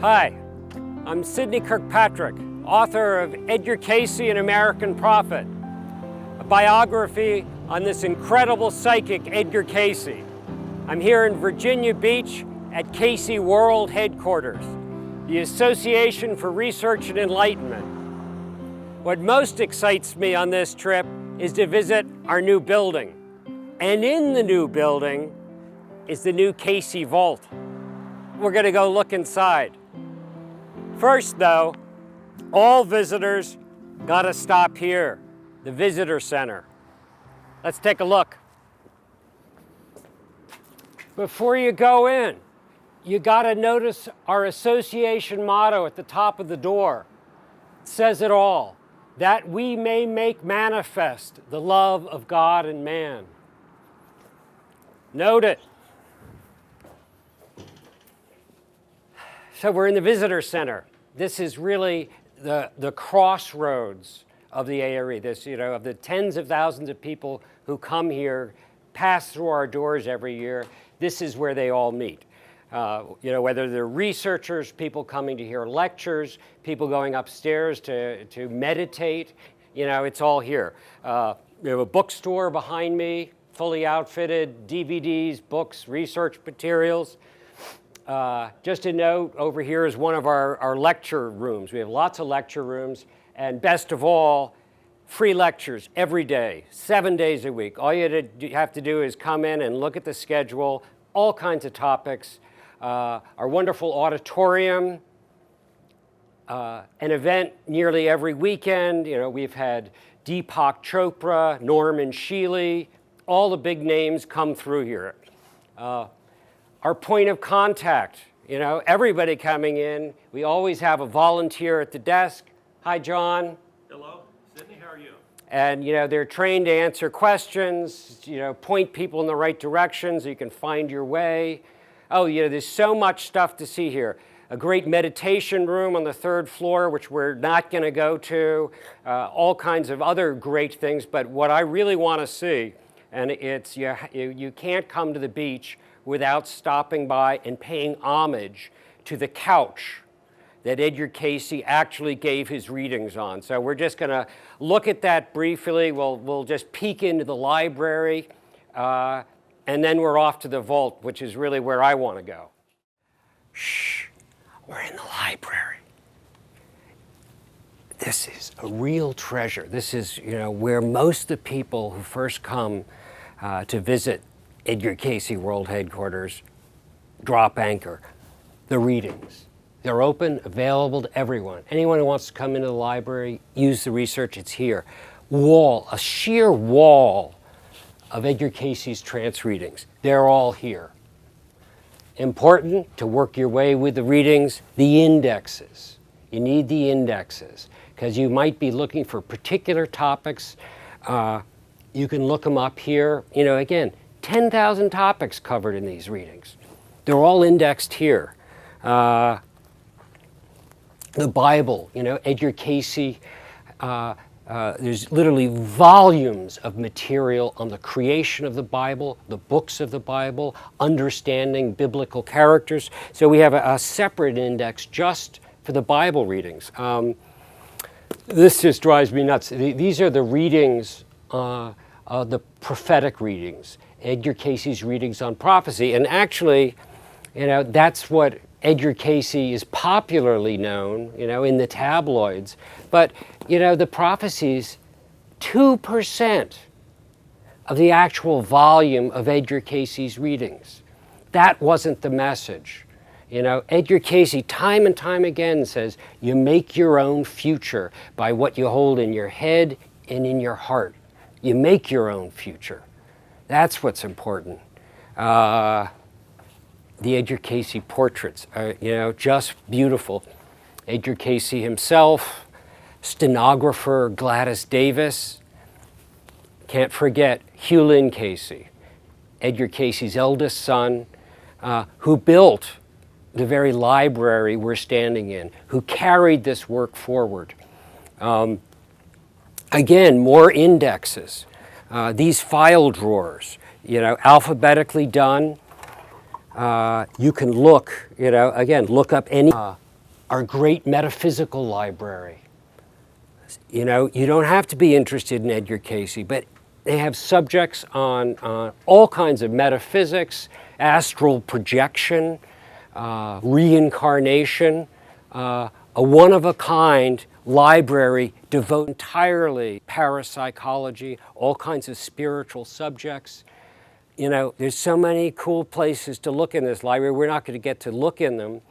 Hi, I'm Sidney Kirkpatrick, author of Edgar Cayce, An American Prophet, a biography on this incredible psychic, Edgar Cayce. I'm here in Virginia Beach at Cayce World Headquarters, the Association for Research and Enlightenment. What most excites me on this trip is to visit our new building. And in the new building is the new Cayce Vault. We're going to go look inside. First, though, all visitors got to stop here, the Visitor Center. Let's take a look. Before you go in, you got to notice our association motto at the top of the door. It says it all, that we may make manifest the love of God and man. Note it. So we're in the Visitor Center. This is really the crossroads of the ARE. This, of the tens of thousands of people who come here, pass through our doors every year. This is where they all meet. Whether they're researchers, people coming to hear lectures, people going upstairs to meditate, it's all here. We have a bookstore behind me, fully outfitted, DVDs, books, research materials. Just a note, over here is one of our lecture rooms. We have lots of lecture rooms, and best of all, free lectures every day, 7 days a week. All you have to do is come in and look at the schedule, all kinds of topics. Our wonderful auditorium, an event nearly every weekend. We've had Deepak Chopra, Norman Shealy, all the big names come through here. Our point of contact, everybody coming in. We always have a volunteer at the desk. Hi, John. Hello, Sidney, how are you? And, they're trained to answer questions, point people in the right direction so you can find your way. Oh, there's so much stuff to see here. A great meditation room on the third floor, which we're not going to go to. All kinds of other great things. But what I really want to see, and it's you can't come to the beach without stopping by and paying homage to the couch that Edgar Cayce actually gave his readings on. So we're just going to look at that briefly. We'll just peek into the library, and then we're off to the vault, which is really where I want to go. Shh, we're in the library. This is a real treasure. This is, where most of the people who first come to visit Edgar Cayce World Headquarters drop anchor. The readings. They're open, available to everyone. Anyone who wants to come into the library, use the research, it's here. A sheer wall of Edgar Cayce's trance readings. They're all here. Important to work your way with the readings, the indexes. You need the indexes because you might be looking for particular topics. You can look them up here. Again, 10,000 topics covered in these readings. They're all indexed here. The Bible, Edgar Cayce, there's literally volumes of material on the creation of the Bible, the books of the Bible, understanding biblical characters. So we have a separate index just for the Bible readings. This just drives me nuts. These are the readings, the prophetic readings. Edgar Cayce's readings on prophecy. And actually, that's what Edgar Cayce is popularly known, in the tabloids. But, the prophecies, 2% of the actual volume of Edgar Cayce's readings. That wasn't the message. Edgar Cayce time and time again says, you make your own future by what you hold in your head and in your heart. You make your own future. That's what's important. The Edgar Cayce portraits are, just beautiful. Edgar Cayce himself, stenographer Gladys Davis. Can't forget Hugh Lynn Cayce, Edgar Cayce's eldest son, who built the very library we're standing in, who carried this work forward. Again, more indexes. These file drawers, alphabetically done. You can look, again, look up any our great metaphysical library. You know, you don't have to be interested in Edgar Cayce, but they have subjects on all kinds of metaphysics, astral projection, reincarnation, a one-of-a-kind library devoted entirely to parapsychology, all kinds of spiritual subjects. You know, there's so many cool places to look in this library. We're not going to get to look in them,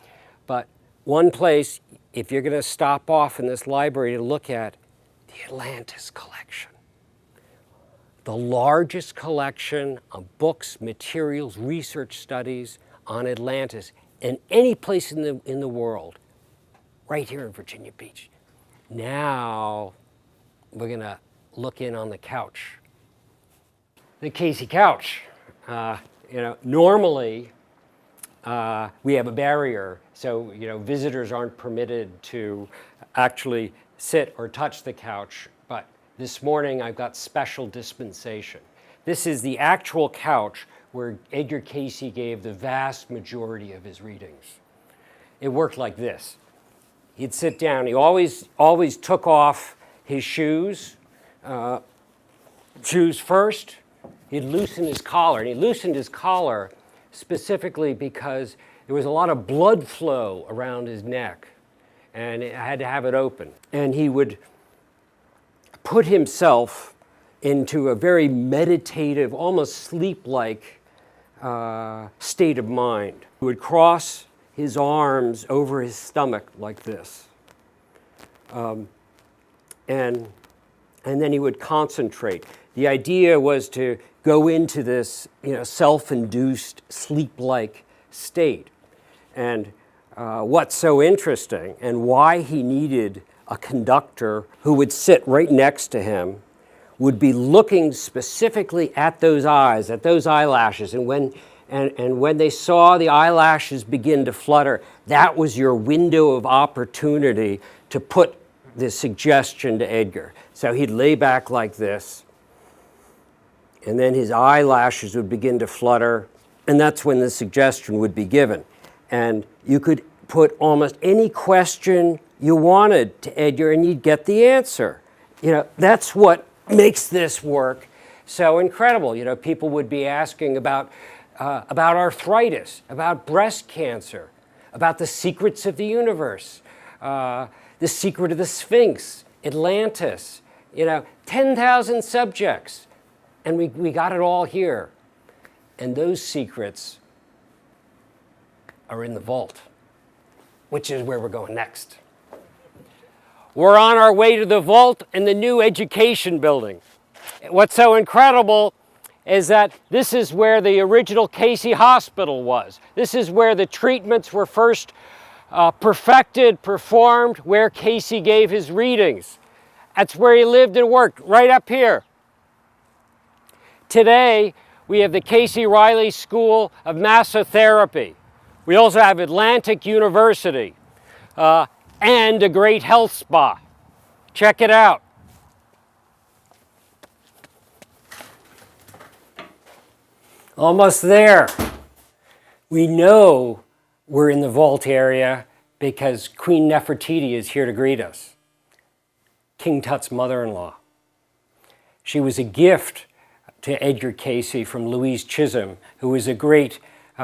but one place, if you're going to stop off in this library to look at, the Atlantis collection. The largest collection of books, materials, research studies on Atlantis and any place in the world, right here in Virginia Beach. Now, we're going to look in on the couch. The Cayce couch. You know, normally we have a barrier, so you know visitors aren't permitted to actually sit or touch the couch. But this morning I've got special dispensation. This is the actual couch where Edgar Cayce gave the vast majority of his readings. It worked like this. He'd sit down. He always took off his shoes. Shoes first. He'd loosen his collar, and he loosened his collar specifically because there was a lot of blood flow around his neck, and it had to have it open. And he would put himself into a very meditative, almost sleep-like state of mind. He would cross his arms over his stomach like this, and then he would concentrate. The idea was to go into this, you know, self-induced sleep-like state. And what's so interesting and why he needed a conductor who would sit right next to him would be looking specifically at those eyes, at those eyelashes. And when they saw the eyelashes begin to flutter, that was your window of opportunity to put the suggestion to Edgar. So he'd lay back like this, and then his eyelashes would begin to flutter, and that's when the suggestion would be given. And you could put almost any question you wanted to Edgar, and you'd get the answer. You know, that's what makes this work so incredible. You know, people would be asking about arthritis, about breast cancer, about the secrets of the universe, the secret of the Sphinx, Atlantis, you know, 10,000 subjects. And we got it all here. And those secrets are in the vault, which is where we're going next. We're on our way to the vault in the new education building. What's so incredible is that this is where the original Cayce Hospital was. This is where the treatments were first perfected, performed, where Cayce gave his readings. That's where he lived and worked, right up here. Today, we have the Cayce Riley School of Massotherapy. We also have Atlantic University and a great health spa. Check it out. Almost there. We know we're in the vault area because Queen Nefertiti is here to greet us. King Tut's mother-in-law. She was a gift to Edgar Cayce from Louise Chisholm, who was a great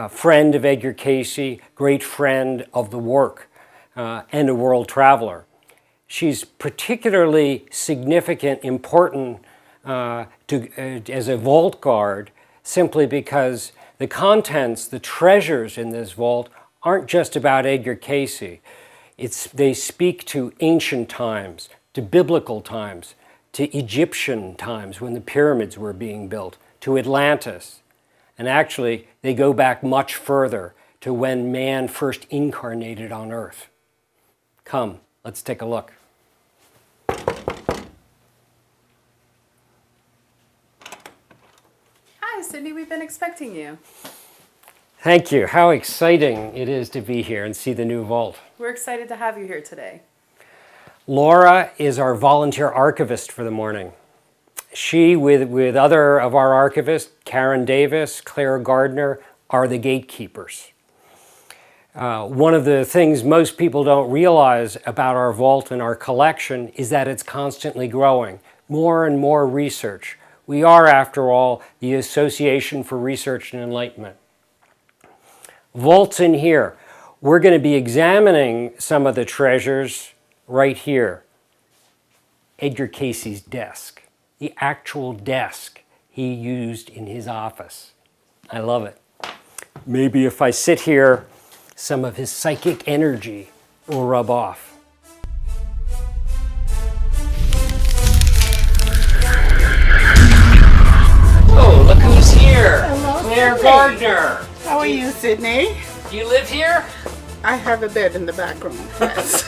friend of Edgar Cayce, great friend of the work, and a world traveler. She's particularly significant, important as a vault guard, simply because the contents, the treasures in this vault, aren't just about Edgar Cayce. They speak to ancient times, to biblical times, to Egyptian times when the pyramids were being built, to Atlantis. And actually, they go back much further to when man first incarnated on Earth. Come, let's take a look. Hi, Cindy, we've been expecting you. Thank you. How exciting it is to be here and see the new vault. We're excited to have you here today. Laura is our volunteer archivist for the morning. She, with other of our archivists, Karen Davis, Claire Gardner, are the gatekeepers. One of the things most people don't realize about our vault and our collection is that it's constantly growing. More and more research. We are, after all, the Association for Research and Enlightenment. Vaults in here. We're going to be examining some of the treasures right here. Edgar Cayce's desk, the actual desk he used in his office. I love it. Maybe if I sit here, some of his psychic energy will rub off. Oh, look who's here. Hello, Claire Sydney. Gardner. How are you, Sydney? Do you live here? I have a bed in the back room. Yes.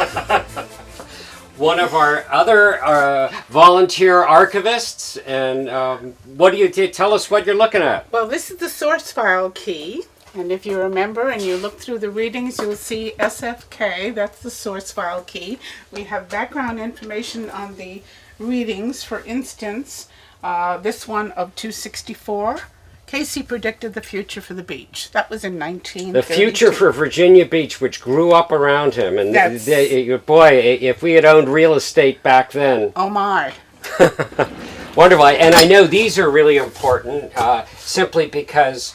One of our other volunteer archivists, and what do you tell us what you're looking at? Well, this is the source file key. And if you remember and you look through the readings, you'll see SFK, that's the source file key. We have background information on the readings. For instance, this one of 264, Cayce predicted the future for the beach. That was in 1932. The future for Virginia Beach, which grew up around him. And That's- boy, if we had owned real estate back then. Oh my. Wonderful. And I know these are really important simply because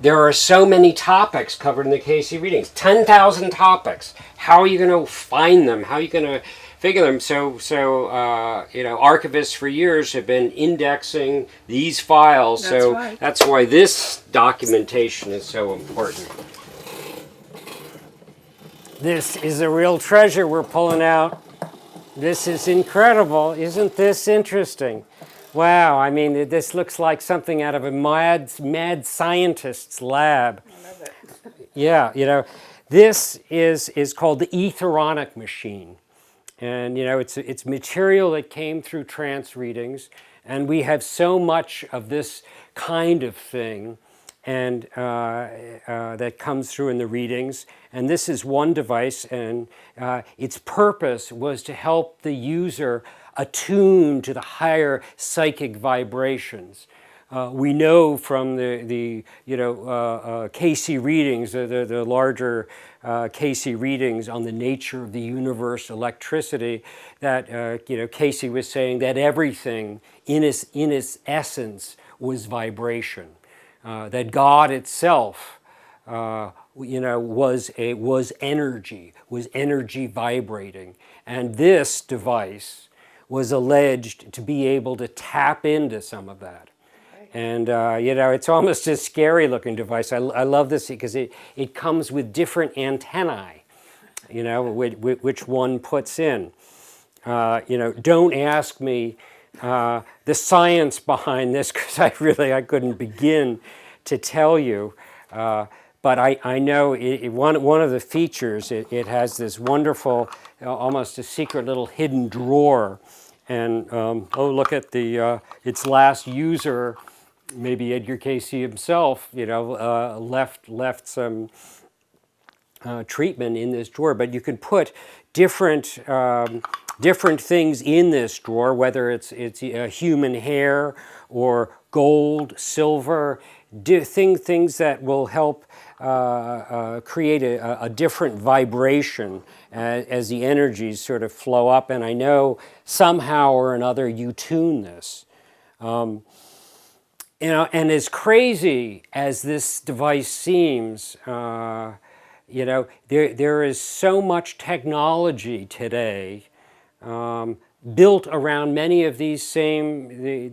there are so many topics covered in the Cayce readings. 10,000 topics. How are you going to find them? How are you going to figure them? So archivists for years have been indexing these files. That's so right. that's why this documentation is so important. This is a real treasure we're pulling out. This is incredible. Isn't this interesting? Wow, I mean, this looks like something out of a mad scientist's lab. I love it. Yeah, this is called the Etheronic machine. And, it's material that came through trance readings. And we have so much of this kind of thing and that comes through in the readings. And this is one device, and its purpose was to help the user attune to the higher psychic vibrations. We know from the Cayce readings, the larger Cayce readings on the nature of the universe, electricity, that Cayce was saying that everything in its essence was vibration, that God itself was energy vibrating, and this device was alleged to be able to tap into some of that. And, it's almost a scary looking device. I love this because it comes with different antennae, which one puts in. Don't ask me the science behind this because I couldn't begin to tell you. But I know one of the features, it has this wonderful, almost a secret little hidden drawer. And, look at its last user, maybe Edgar Cayce himself, left some treatment in this drawer. But you can put different things in this drawer, whether it's human hair or gold, silver, things that will help create a different vibration as the energies sort of flow up. And I know somehow or another you tune this. And as crazy as this device seems, there is so much technology today built around many of these same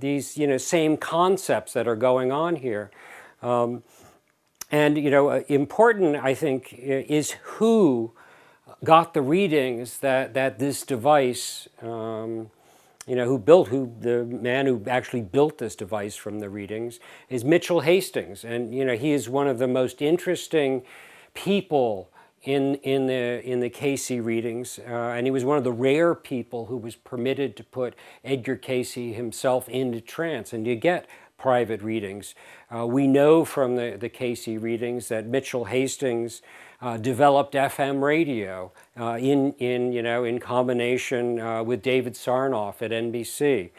concepts that are going on here. Important, I think, is who got the readings that this device, the man who actually built this device from the readings is Mitchell Hastings. And, he is one of the most interesting people in the Cayce readings. And he was one of the rare people who was permitted to put Edgar Cayce himself into trance. And you get private readings. We know from the Cayce readings that Mitchell Hastings developed FM radio in combination with David Sarnoff at NBC.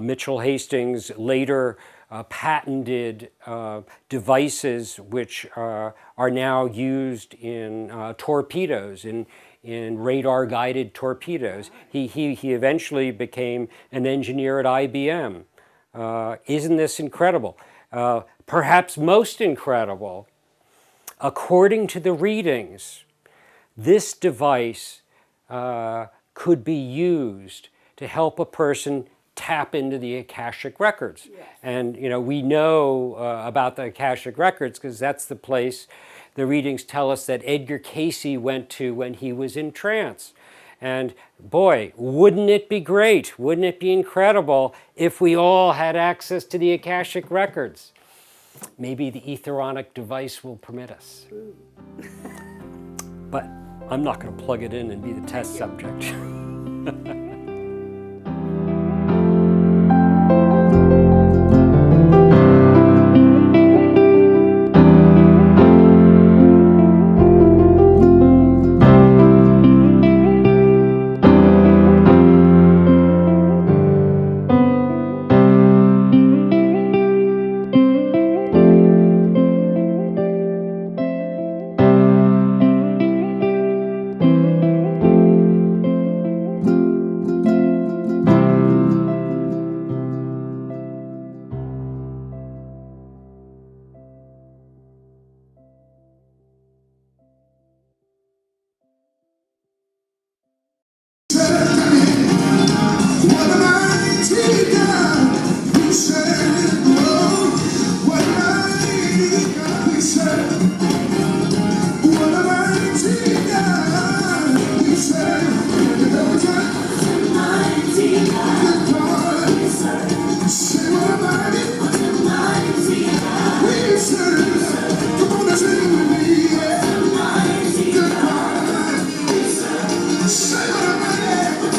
Mitchell Hastings later patented devices which are now used in torpedoes, in radar-guided torpedoes. He eventually became an engineer at IBM. Isn't this incredible? Perhaps most incredible, according to the readings, this device could be used to help a person tap into the Akashic records. Yes. And we know about the Akashic records because that's the place the readings tell us that Edgar Cayce went to when he was in trance. And boy, wouldn't it be great, wouldn't it be incredible if we all had access to the Akashic records? Maybe the etheronic device will permit us. But I'm not going to plug it in and be the test subject. Say what I'm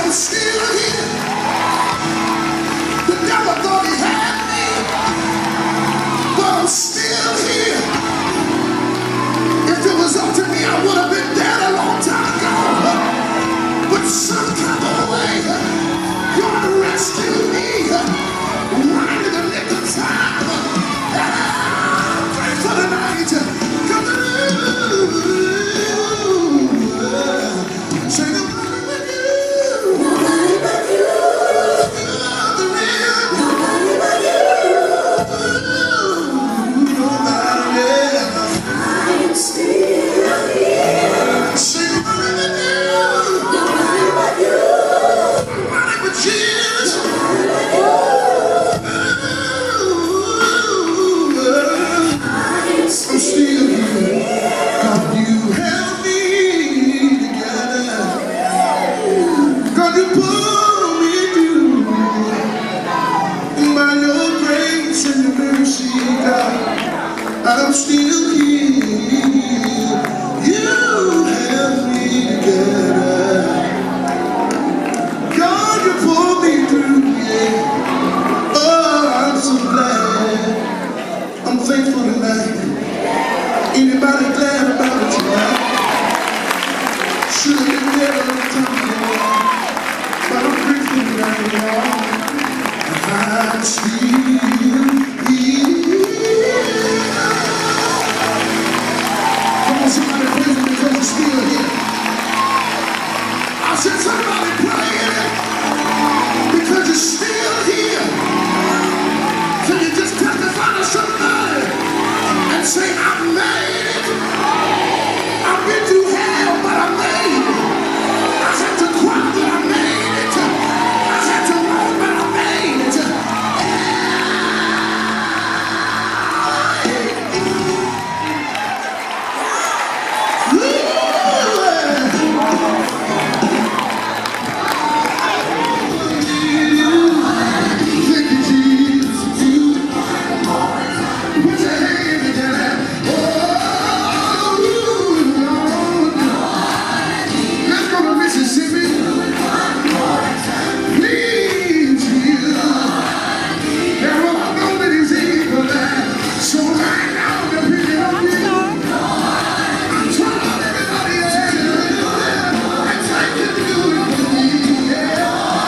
I'm still here. The devil thought he had me, but I'm still here. If it was up to me, I would have been dead a long time ago. But some kind of way, God rescued me right in the nick of time. And I'm grateful tonight. Come through. Say nobody but you. Nobody but you. Nobody but you. Nobody else. I'm still here. Say nobody but you. Nobody but you. Nobody but Jesus. Nobody but you. I'm still here. God, you held me together. God, you pulled me through. By your grace and your mercy, God, I'm still here. You held me together. God, you pulled me through. Yeah. Oh, I'm so glad. I'm thankful tonight. Anybody glad about it tonight? Should have been there a long time ago, but I'm grateful tonight, y'all. I'm still here. Come on, somebody praise him because you're still here. I said somebody praise him because you're still here. So you just testify to somebody and say, I made it. I've been through hell, but I made it. I had to cry, but I made it. I had to walk, but I made it. Thank you, Jesus. Put your hand together. Let's go to Mississippi. Please, Jesus. There are no that is evil there. So right now, I'm depending on you. I'm trying everybody else to do it. And thank you to do it for me. Yeah.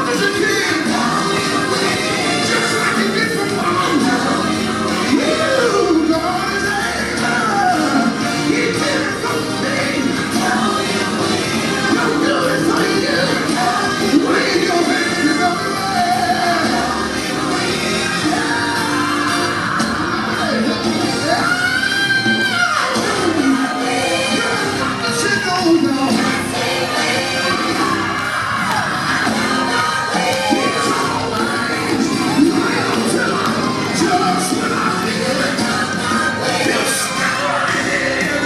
There's a kid. Just like he did for mom. You, God is able. He did it for me. He'll do it for you. Wave your hands in the air. Sit down now. He's always real till just when I feel it. He'll step right in.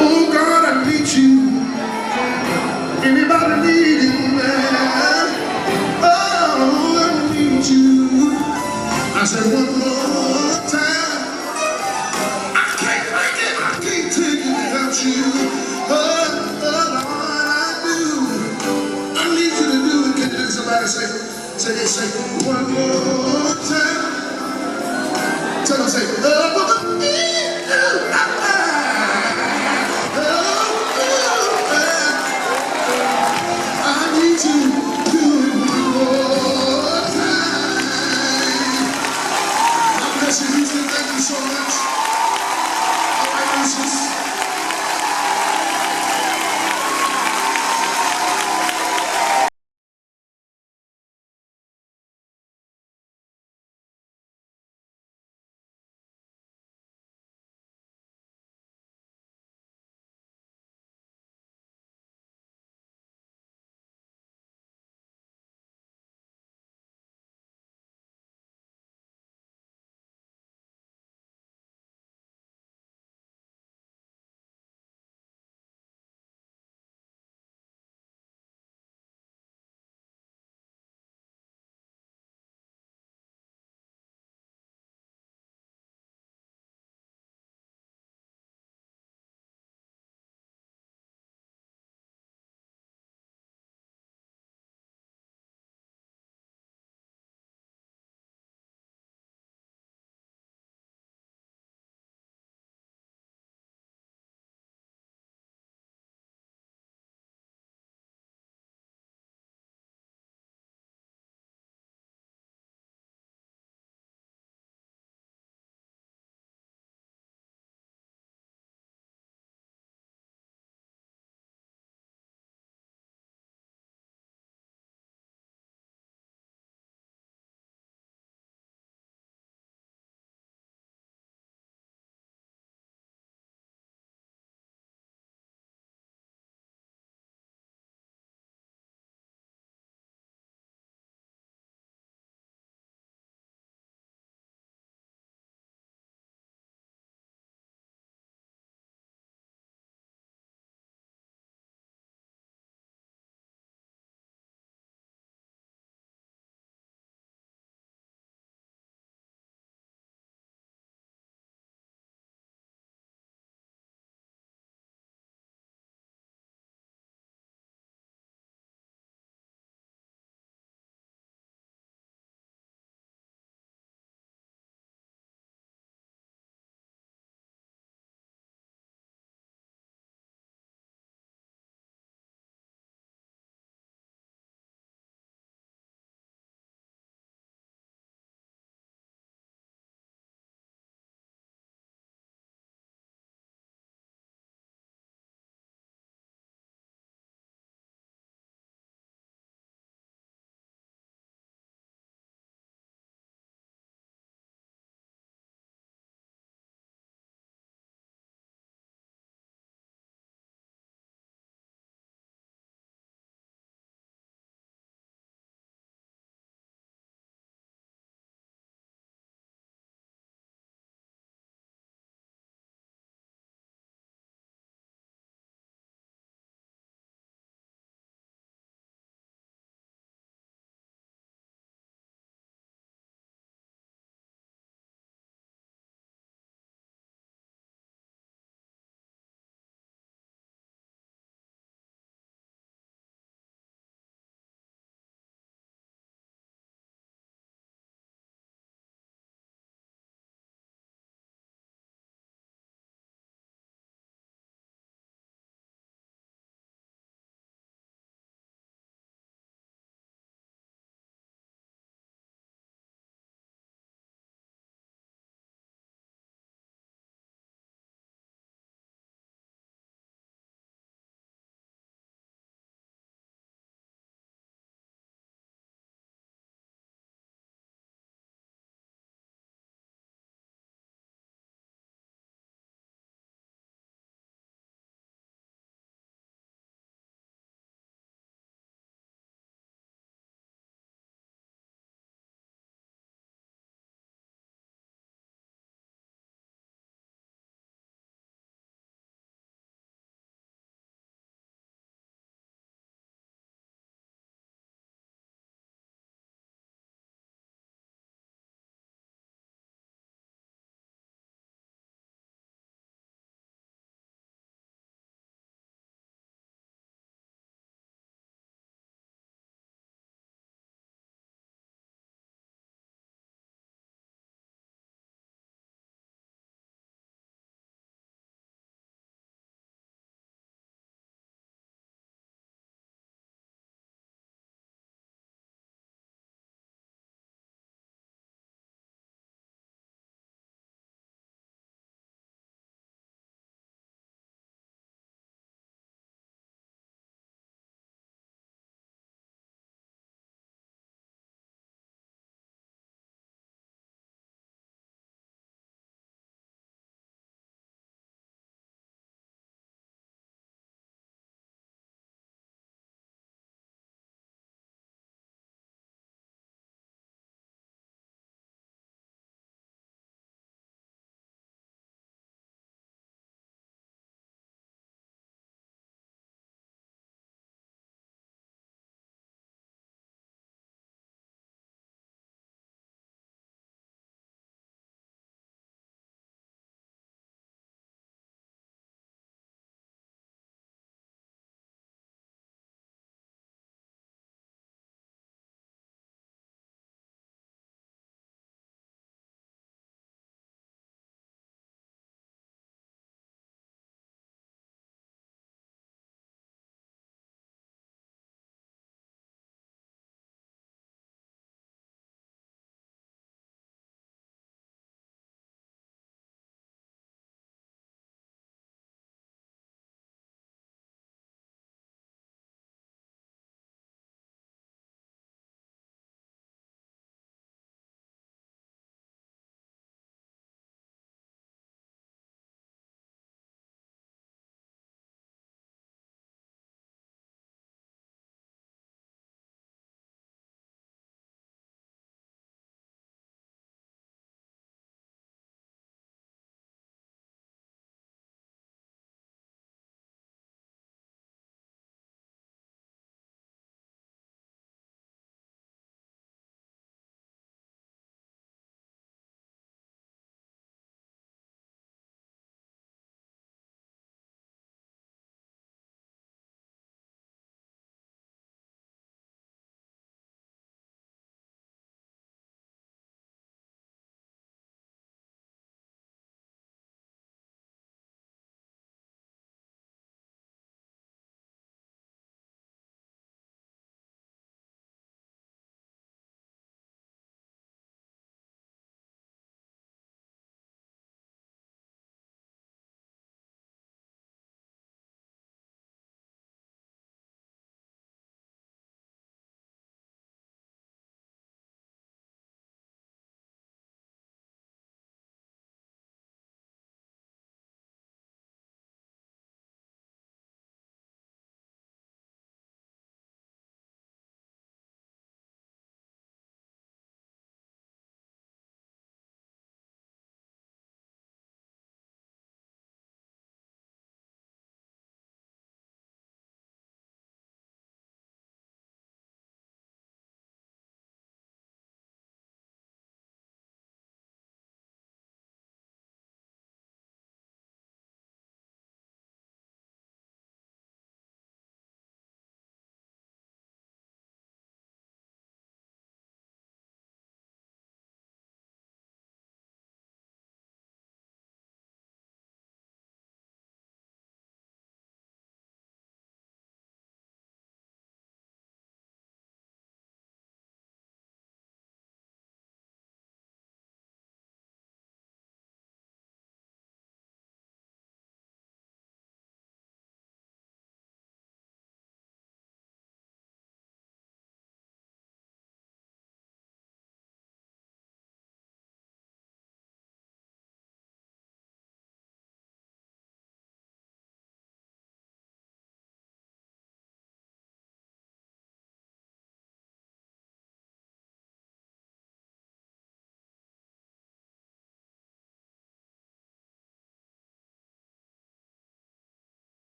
Oh God, I need you. Anybody need him, man? Oh, I need you. I said one more time. I can't make it. I can't take it without you. Oh, Lord, I do. I need you to do it. Can you somebody say one more time? Tell them, say,